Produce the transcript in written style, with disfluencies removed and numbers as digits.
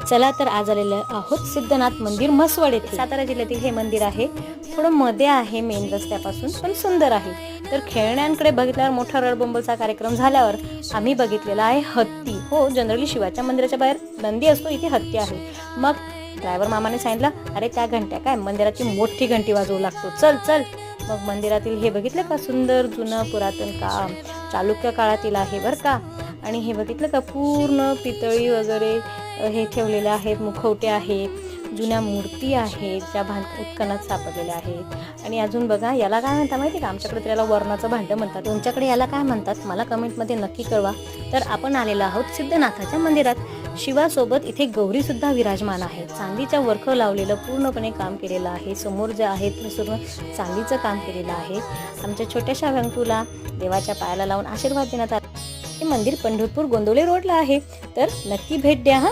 चला तर आज आलेलं आहोत सिद्धनाथ मंदिर म्हसवड येथे. सातारा जिल्ह्यातील हे मंदिर आहे. थोडं मध्ये आहे मेन रस्त्यापासून, पण सुंदर आहे. तर खेळण्यांकडे बघितल्यावर मोठा रणबंबलचा कार्यक्रम झाल्यावर आम्ही बघितलेला आहे हत्ती. हो, जनरली शिवाच्या मंदिराच्या बाहेर नंदी असतो, इथे हत्ती आहे. मग ड्रायव्हर मामाने सांगितलं, अरे त्या घंट्या काय, मंदिराची मोठी घंटी वाजवू लागतो, चल चल. मग मंदिरातील हे बघितलं का, सुंदर जुनं पुरातन काम चालुक्य काळातील आहे बरं का. आणि हे बघितलं का, पूर्ण पितळी वगैरे हे ठेवलेले आहेत, मुखवटे आहेत, जुन्या मूर्ती आहेत ज्या उत्खनात सापडलेल्या आहेत. आणि अजून बघा, याला काय म्हणतात माहिती का, आमच्याकडे त्याला वरणाचं भांडं म्हणतात, तुमच्याकडे याला काय म्हणतात मला कमेंटमध्ये नक्की कळवा. तर आपण आलेलो आहोत सिद्धनाथाच्या मंदिरात. शिवासोबत इथे गौरी सुद्धा विराजमान आहे. चांदीच्या वर्ख लावलेलं पूर्णपणे काम केलेलं आहे. समोर जे आहे ते सर्व चांदीचं काम केलेलं आहे. आमच्या छोट्याशा व्यंकूला देवाच्या पायाला लावून आशीर्वाद देण्यात आला. हे मंदिर पंढरपूर गोंदवले रोडला आहे, तर नक्की भेट द्या हा.